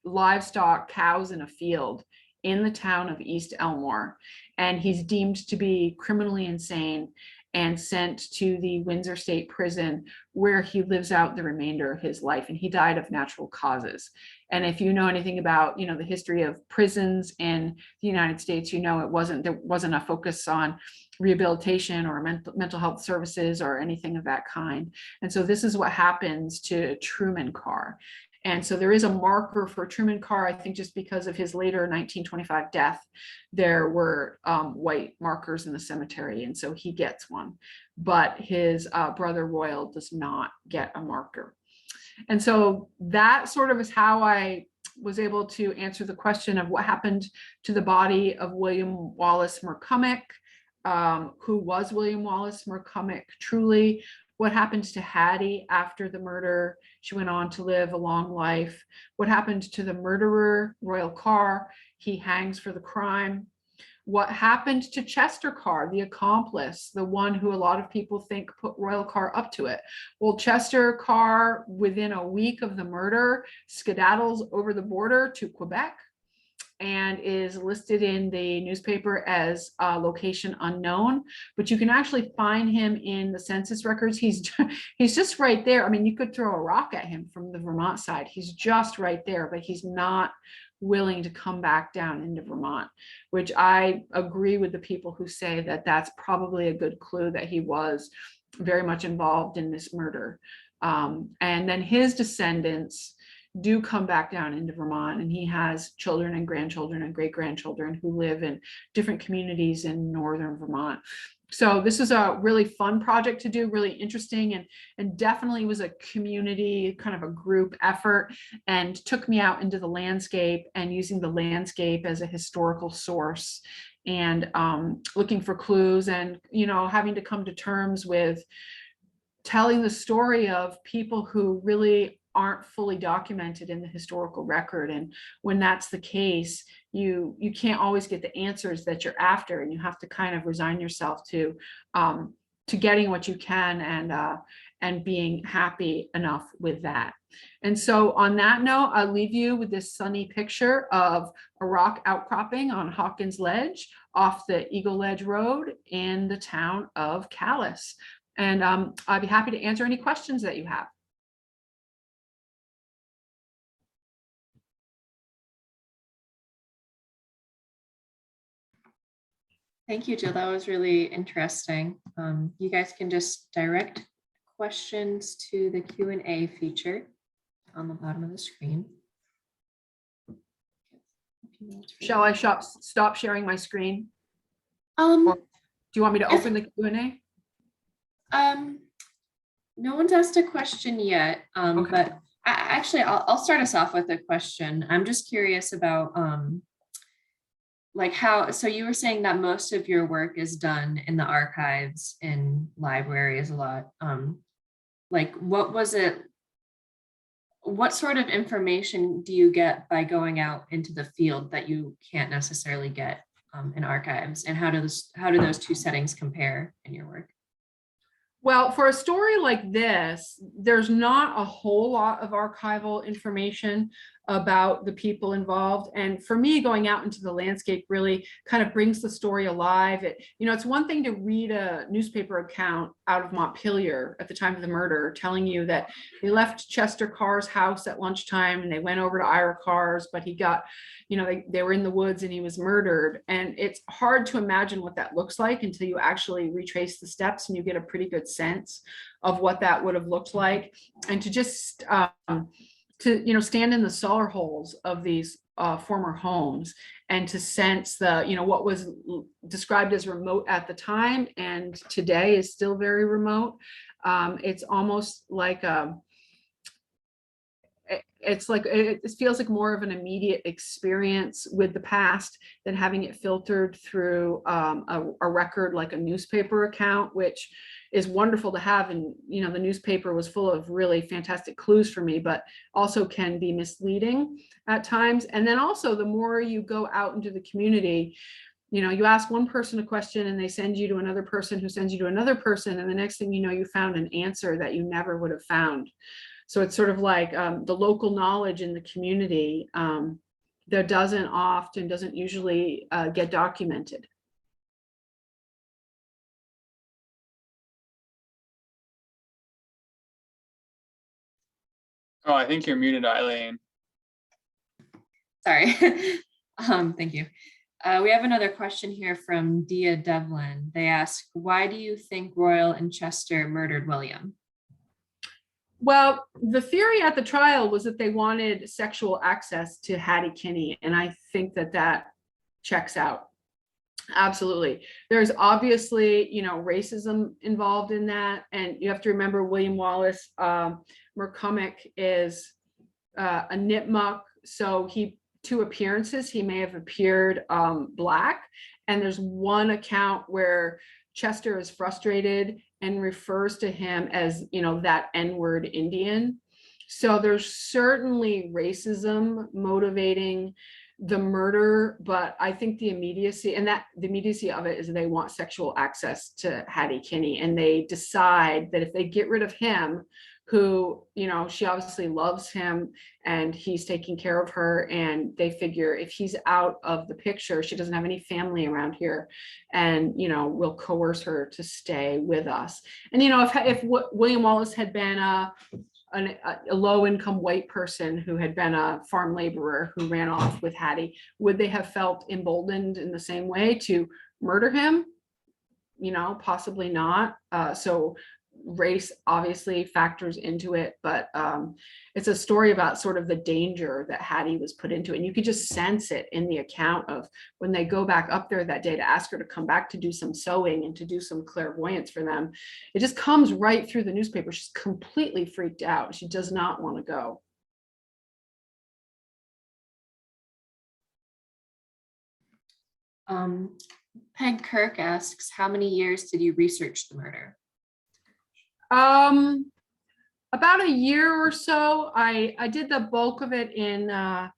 Speaker 2: livestock, cows in a field in the town of East Elmore. And he's deemed to be criminally insane and sent to the Windsor State Prison, where he lives out the remainder of his life. And he died of natural causes. And if you know anything about, the history of prisons in the United States, there wasn't a focus on rehabilitation or mental health services or anything of that kind. And so this is what happens to Truman Carr. And so there is a marker for Truman Carr, I think just because of his later 1925 death, there were white markers in the cemetery, and so he gets one. But his brother Royal does not get a marker. And so that sort of is how I was able to answer the question of what happened to the body of William Wallace McCormick. Who was William Wallace McCormick truly? What happened to Hattie after the murder? She went on to live a long life. What happened to the murderer, Royal Carr? He hangs for the crime. What happened to Chester Carr, the accomplice, the one who a lot of people think put Royal Carr up to it? Well, Chester Carr, within a week of the murder, skedaddles over the border to Quebec and is listed in the newspaper as location unknown, but you can actually find him in the census records. He's just right there. I mean, you could throw a rock at him from the Vermont side. He's just right there, but he's not willing to come back down into Vermont, which I agree with the people who say that that's probably a good clue that he was very much involved in this murder. And then his descendants do come back down into Vermont, and he has children and grandchildren and great-grandchildren who live in different communities in northern Vermont. So this is a really fun project to do, really interesting, and definitely was a community kind of a group effort, and took me out into the landscape and using the landscape as a historical source, and looking for clues, and having to come to terms with telling the story of people who really aren't fully documented in the historical record. And when that's the case, you can't always get the answers that you're after, and you have to kind of resign yourself to getting what you can, and being happy enough with that. And so on that note, I'll leave you with this sunny picture of a rock outcropping on Hawkins Ledge off the Eagle Ledge Road in the town of Calais. And I'd be happy to answer any questions that you have.
Speaker 1: Thank you, Jill. That was really interesting. You guys can just direct questions to the Q&A feature on the bottom of the screen.
Speaker 2: Shall I stop sharing my screen?
Speaker 1: Um,
Speaker 2: Or do you want me to open the Q&A?
Speaker 1: No one's asked a question yet,
Speaker 2: Okay.
Speaker 1: but actually, I'll start us off with a question. I'm just curious about like how, so you were saying that most of your work is done in the archives in libraries a lot. Like what was it, what sort of information do you get by going out into the field that you can't necessarily get in archives? And how do those two settings compare in your work?
Speaker 2: Well, for a story like this, there's not a whole lot of archival information about the people involved. And for me, going out into the landscape really kind of brings the story alive. It's one thing to read a newspaper account out of Montpelier at the time of the murder, telling you that they left Chester Carr's house at lunchtime and they went over to Ira Carr's, but he got, they were in the woods and he was murdered. And it's hard to imagine what that looks like until you actually retrace the steps and you get a pretty good sense of what that would have looked like. And to just stand in the cellar holes of these former homes and to sense the what was described as remote at the time and today is still very remote. It's almost like it feels like more of an immediate experience with the past than having it filtered through a record like a newspaper account, which is wonderful to have. And the newspaper was full of really fantastic clues for me, but also can be misleading at times. And then also the more you go out into the community, you ask one person a question and they send you to another person who sends you to another person, and the next thing you know, you found an answer that you never would have found. So it's sort of like the local knowledge in the community that doesn't usually get documented.
Speaker 3: Oh, I think you're muted, Eileen.
Speaker 1: Sorry. Thank you. We have another question here from Dia Devlin. They ask, why do you think Royal and Chester murdered William?
Speaker 2: Well, the theory at the trial was that they wanted sexual access to Hattie Kinney, and I think that checks out. Absolutely. There's obviously, racism involved in that. And you have to remember William Wallace McCormick is a Nipmuc. So to appearances, he may have appeared Black. And there's one account where Chester is frustrated and refers to him as, that N-word Indian. So there's certainly racism motivating the murder, but I think the immediacy of it is they want sexual access to Hattie Kinney, and they decide that if they get rid of him, who, she obviously loves him and he's taking care of her, and they figure if he's out of the picture, she doesn't have any family around here, and we'll coerce her to stay with us. And if William Wallace had been a low-income white person who had been a farm laborer who ran off with Hattie, would they have felt emboldened in the same way to murder him? Possibly not. So race obviously factors into it, but it's a story about sort of the danger that Hattie was put into. And you could just sense it in the account of when they go back up there that day to ask her to come back to do some sewing and to do some clairvoyance for them. It just comes right through the newspaper. She's completely freaked out. She does not want to go.
Speaker 1: Peg Kirk asks, how many years did you research the murder?
Speaker 2: About a year or so. I did the bulk of it in I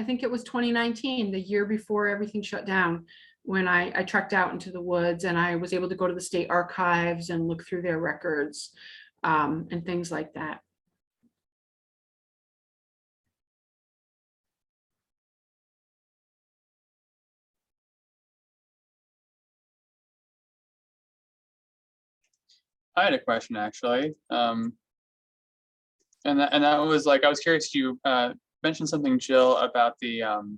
Speaker 2: think it was 2019, the year before everything shut down, when I trekked out into the woods and I was able to go to the state archives and look through their records and things like that.
Speaker 3: I had a question actually. And that was like, I was curious, you mentioned something, Jill, about the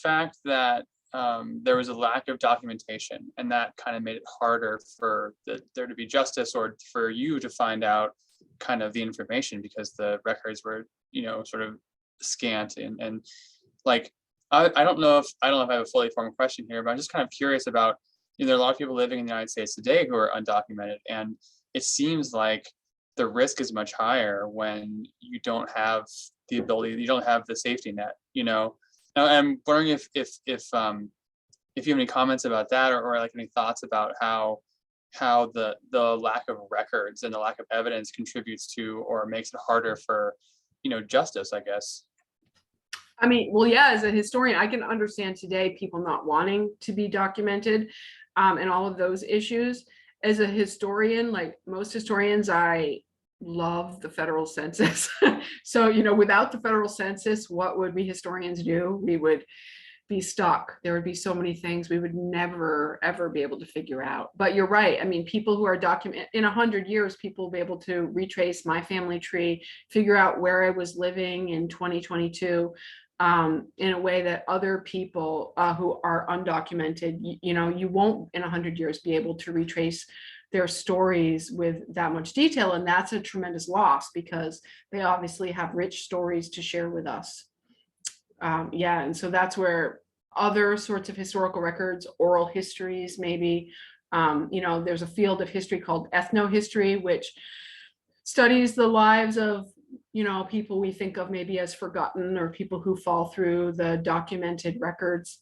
Speaker 3: fact that there was a lack of documentation, and that kind of made it harder for there to be justice, or for you to find out kind of the information, because the records were, sort of scant. And like, I don't know if I have a fully formed question here, but I'm just kind of curious about, there are a lot of people living in the United States today who are undocumented, and it seems like the risk is much higher when you don't have the ability, you don't have the safety net, Now, I'm wondering if you have any comments about that, or like any thoughts about how the lack of records and the lack of evidence contributes to, or makes it harder for, justice, I guess.
Speaker 2: I mean, well, yeah, as a historian, I can understand today people not wanting to be documented and all of those issues. As a historian, like most historians, I love the federal census. So, without the federal census, what would we historians do? We would be stuck. There would be so many things we would never, ever be able to figure out. But you're right. I mean, people who are documented in 100 years, people will be able to retrace my family tree, figure out where I was living in 2022. In a way that other people who are undocumented, you won't in 100 years be able to retrace their stories with that much detail. And that's a tremendous loss, because they obviously have rich stories to share with us. And so that's where other sorts of historical records, oral histories, maybe, there's a field of history called ethnohistory, which studies the lives of people we think of maybe as forgotten, or people who fall through the documented records.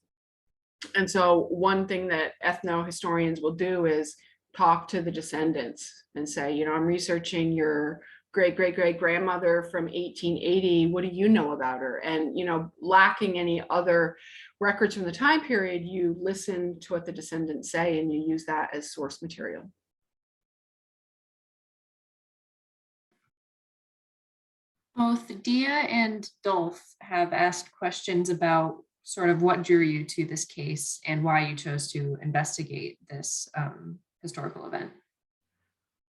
Speaker 2: And so one thing that ethnohistorians will do is talk to the descendants and say, I'm researching your great great great grandmother from 1880. What do you know about her? And lacking any other records from the time period, you listen to what the descendants say and you use that as source material.
Speaker 1: Both Dia and Dolph have asked questions about sort of what drew you to this case and why you chose to investigate this historical event.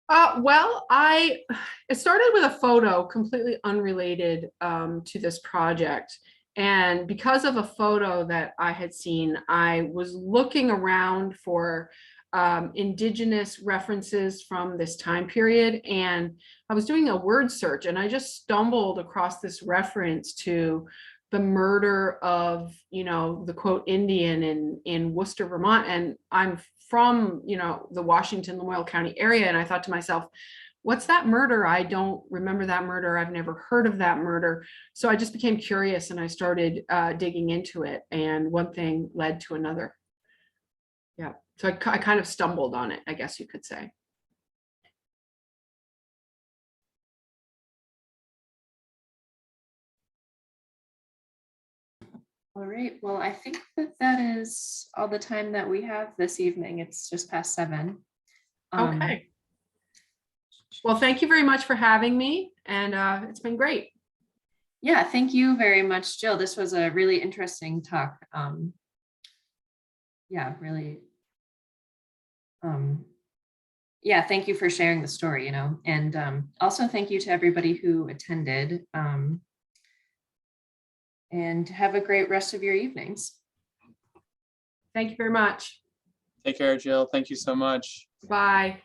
Speaker 2: Well, it started with a photo completely unrelated to this project. And because of a photo that I had seen, I was looking around for Indigenous references from this time period. And I was doing a word search, and I just stumbled across this reference to the murder of, the quote Indian in Worcester, Vermont. And I'm from, the Washington, Lamoille County area. And I thought to myself, what's that murder? I don't remember that murder. I've never heard of that murder. So I just became curious and I started digging into it. And one thing led to another. Yeah. So I kind of stumbled on it, I guess you could say.
Speaker 1: All right. Well, I think that is all the time that we have this evening. It's just past 7.
Speaker 2: Okay. Well, thank you very much for having me, and it's been great.
Speaker 1: Yeah, thank you very much, Jill. This was a really interesting talk. Yeah, really. Yeah, thank you for sharing the story, and also thank you to everybody who attended. And have a great rest of your evenings.
Speaker 2: Thank you very much.
Speaker 3: Take care, Jill. Thank you so much.
Speaker 2: Bye.